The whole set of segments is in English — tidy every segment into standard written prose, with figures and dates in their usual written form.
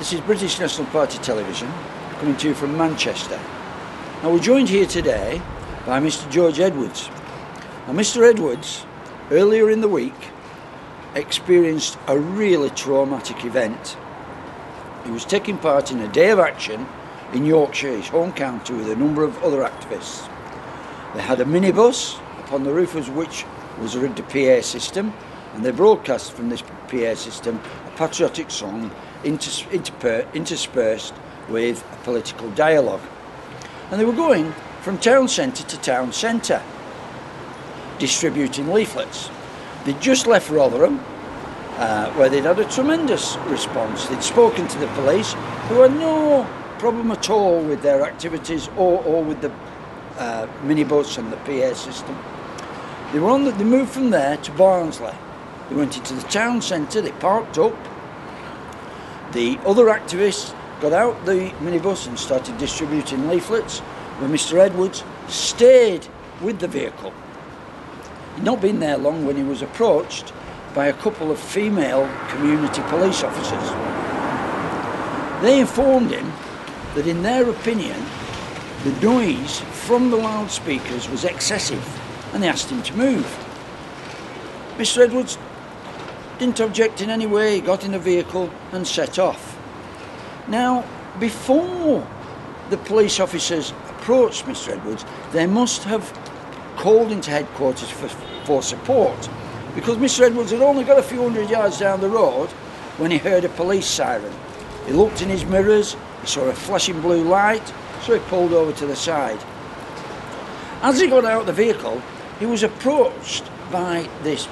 This is British National Party Television, coming to you from Manchester. Now we're joined here today by Mr. George Edwards. Now Mr. Edwards, earlier in the week, experienced a really traumatic event. He was taking part in a day of action in Yorkshire, his home county, with a number of other activists. They had a minibus, upon the roof of which was a PA system, and they broadcast from this PA system a patriotic song interspersed with a political dialogue. And they were going from town centre to town centre, distributing leaflets. They'd just left Rotherham, where they'd had a tremendous response. They'd spoken to the police, who had no problem at all with their activities or with the minibus and the PA system. They moved from there to Barnsley. They went into the town centre, they parked up. The other activists got out the minibus and started distributing leaflets, where Mr. Edwards stayed with the vehicle. He'd not been there long when he was approached by a couple of female community police officers. They informed him that in their opinion the noise from the loudspeakers was excessive, and they asked him to move. Mr. Edwards didn't object in any way. He got in the vehicle and set off. Now, before the police officers approached Mr. Edwards, they must have called into headquarters for support, because Mr. Edwards had only got a few hundred yards down the road when he heard a police siren. He looked in his mirrors, he saw a flashing blue light, so he pulled over to the side. As he got out of the vehicle, he was approached by this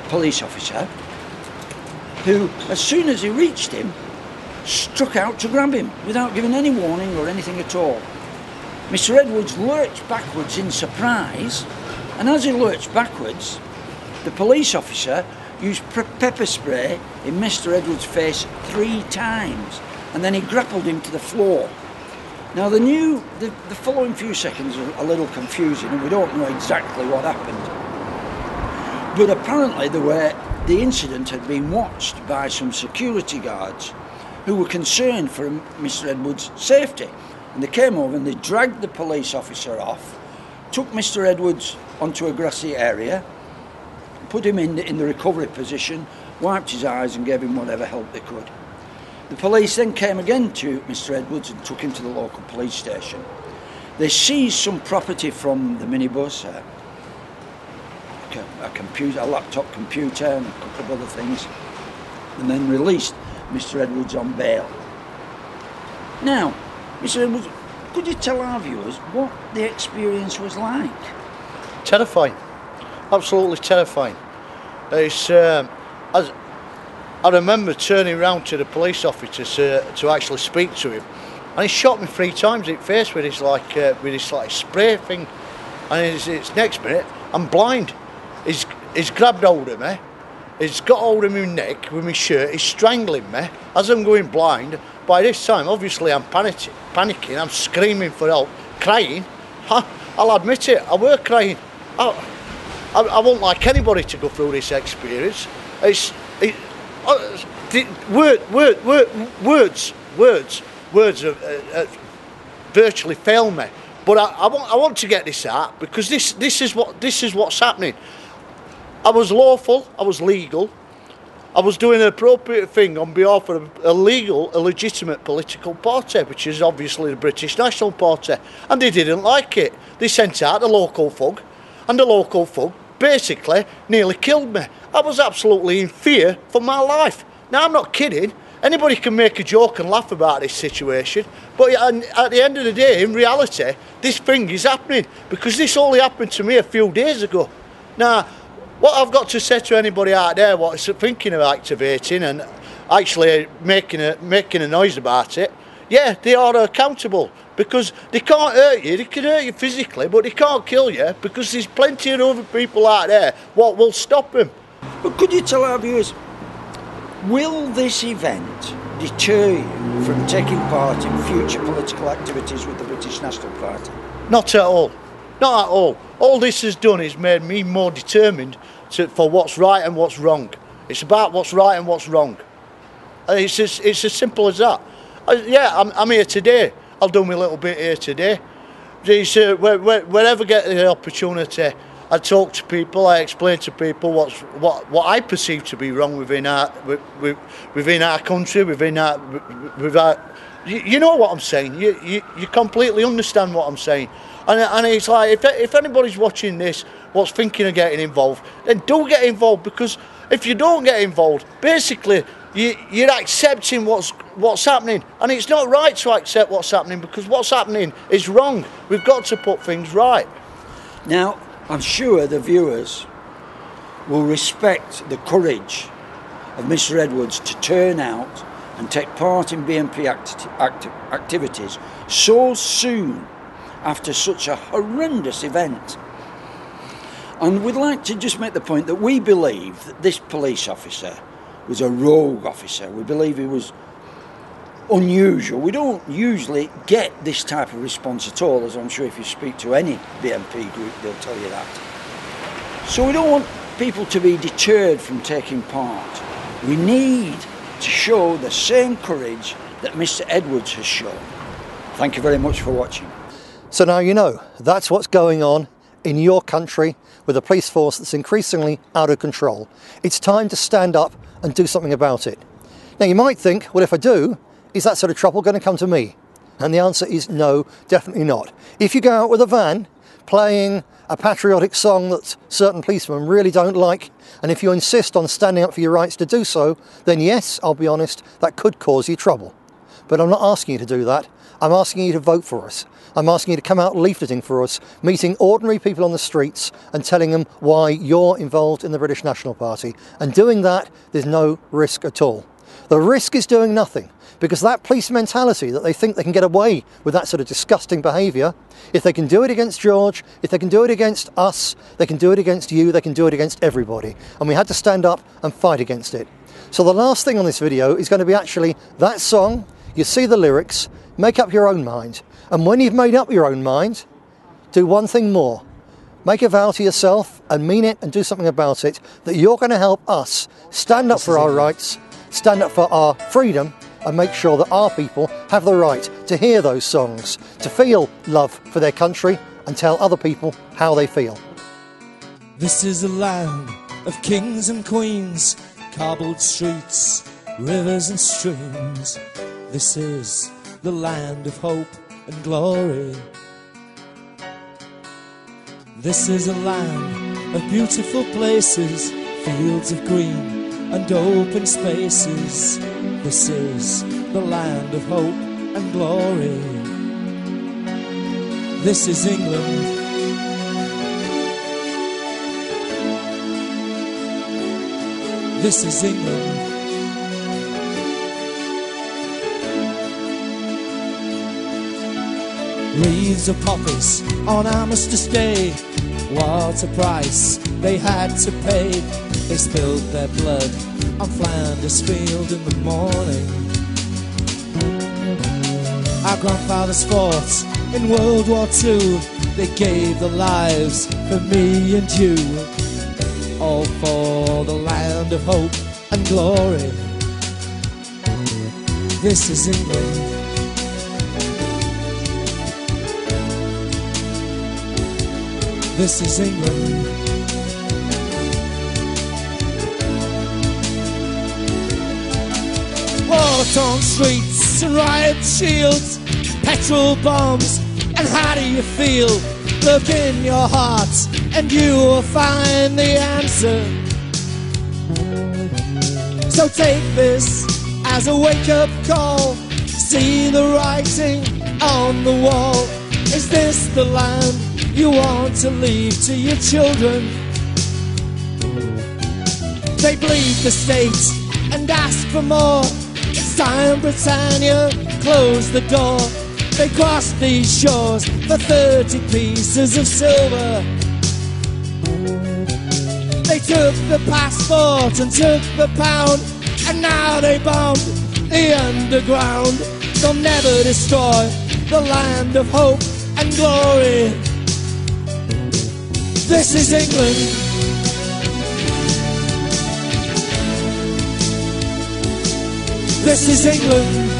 police officer, who, as soon as he reached him, struck out to grab him without giving any warning or anything at all. Mr. Edwards lurched backwards in surprise, and as he lurched backwards, the police officer used pepper spray in Mr. Edwards' face 3 times, and then he grappled him to the floor. Now the following few seconds are a little confusing, and we don't know exactly what happened. But apparently the incident had been watched by some security guards who were concerned for Mr. Edwards' safety. And they came over and they dragged the police officer off, took Mr. Edwards onto a grassy area, put him in the recovery position, wiped his eyes and gave him whatever help they could. The police then came again to Mr. Edwards and took him to the local police station. They seized some property from the minibus, a laptop computer and a couple of other things, and then released Mr. Edwards on bail. Now, Mr. Edwards, could you tell our viewers what the experience was like? Terrifying, absolutely terrifying. It's, I remember turning round to the police officer to actually speak to him, and he shot me 3 times in the face with his spray thing, and it's next minute I'm blind. He's grabbed hold of me, he's got hold of my neck with my shirt, he's strangling me as I'm going blind. By this time, obviously, I'm panicking, I'm screaming for help, crying. I'll admit it, I were crying. I won't like anybody to go through this experience. Words have virtually failed me. But I want to get this out, because this is what's happening. I was lawful, I was legal, I was doing an appropriate thing on behalf of a legitimate political party, which is obviously the British National Party, and they didn't like it. They sent out a local thug, and the local thug basically nearly killed me. I was absolutely in fear for my life. Now, I'm not kidding. Anybody can make a joke and laugh about this situation, but at the end of the day, in reality, this thing is happening, because this only happened to me a few days ago. Now, what I've got to say to anybody out there what is thinking of activating and actually making a noise about it, yeah, they are accountable, because they can't hurt you. They can hurt you physically, but they can't kill you, because there's plenty of other people out there what will stop them. But could you tell our viewers, will this event deter you from taking part in future political activities with the British National Party? Not at all. Not at all. All this has done is made me more determined for what's right and what's wrong. It's about what's right and what's wrong. And it's as simple as that. Yeah, I'm here today. I'll do my little bit here today. Whenever I get the opportunity, I talk to people. I explain to people what I perceive to be wrong within our country, within our. You know what I'm saying. You completely understand what I'm saying. And it's like, if anybody's watching this, what's thinking of getting involved, then do get involved, because if you don't get involved, basically you're accepting what's happening, and it's not right to accept what's happening, because what's happening is wrong. We've got to put things right. Now, I'm sure the viewers will respect the courage of Mr. Edwards to turn out and take part in BNP activities so soon after such a horrendous event. And we'd like to just make the point that we believe that this police officer was a rogue officer. We believe he was unusual. We don't usually get this type of response at all, as I'm sure if you speak to any BNP group, they'll tell you that. So we don't want people to be deterred from taking part. We need to show the same courage that Mr. Edwards has shown. Thank you very much for watching. So now you know, that's what's going on in your country with a police force that's increasingly out of control. It's time to stand up and do something about it. Now you might think, well, if I do, is that sort of trouble going to come to me? And the answer is no, definitely not. If you go out with a van playing a patriotic song that certain policemen really don't like, and if you insist on standing up for your rights to do so, then yes, I'll be honest, that could cause you trouble. But I'm not asking you to do that. I'm asking you to vote for us. I'm asking you to come out leafleting for us, meeting ordinary people on the streets and telling them why you're involved in the British National Party. And doing that, there's no risk at all. The risk is doing nothing, because that police mentality that they think they can get away with that sort of disgusting behaviour, if they can do it against George, if they can do it against us, they can do it against you, they can do it against everybody. And we had to stand up and fight against it. So the last thing on this video is going to be actually that song. You see the lyrics, make up your own mind. And when you've made up your own mind, do one thing more. Make a vow to yourself and mean it and do something about it, that you're going to help us stand up for our rights, stand up for our freedom, and make sure that our people have the right to hear those songs, to feel love for their country and tell other people how they feel. This is a land of kings and queens, cobbled streets, rivers and streams. This is the land of hope and glory. This is a land of beautiful places, fields of green and open spaces. This is the land of hope and glory. This is England. This is England. Wreaths of poppies on Armistice Day. What a price they had to pay. They spilled their blood on Flanders Field in the morning. Our grandfathers fought in World War II. They gave their lives for me and you, all for the land of hope and glory. This is England. This is England. War-torn streets and riot shields, petrol bombs, and how do you feel? Look in your heart and you will find the answer. So take this as a wake-up call. See the writing on the wall. Is this the land you want to leave to your children? They bleed the state and ask for more. It's time Britannia closed the door. They crossed these shores for 30 pieces of silver. They took the passport and took the pound, and now they bomb the underground. They'll never destroy the land of hope and glory. This is England. This is England.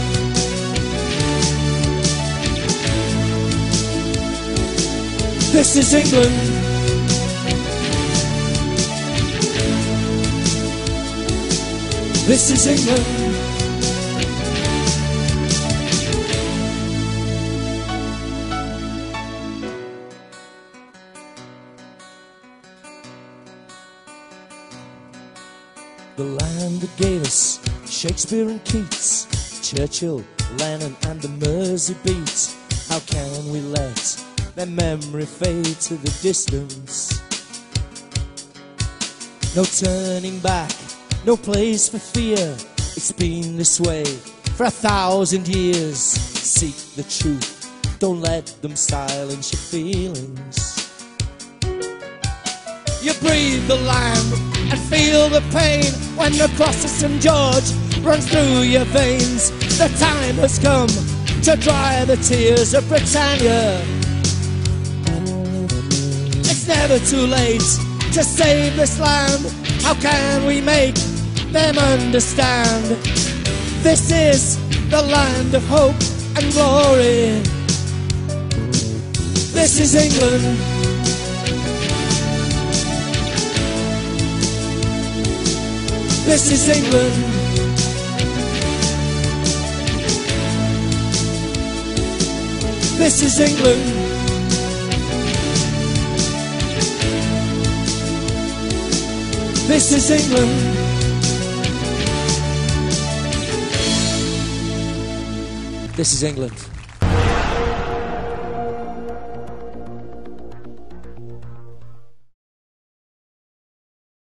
This is England. This is England. The land that gave us Shakespeare and Keats, Churchill, Lennon and the Mersey beat. How can we let their memory fade to the distance? No turning back, no place for fear. It's been this way for 1,000 years. Seek the truth, don't let them silence your feelings. You breathe the land and feel the pain when the cross of St. George runs through your veins. The time has come to dry the tears of Britannia. It's never too late to save this land. How can we make them understand? This is the land of hope and glory. This is England. This is England. This is England. This is England. This is England.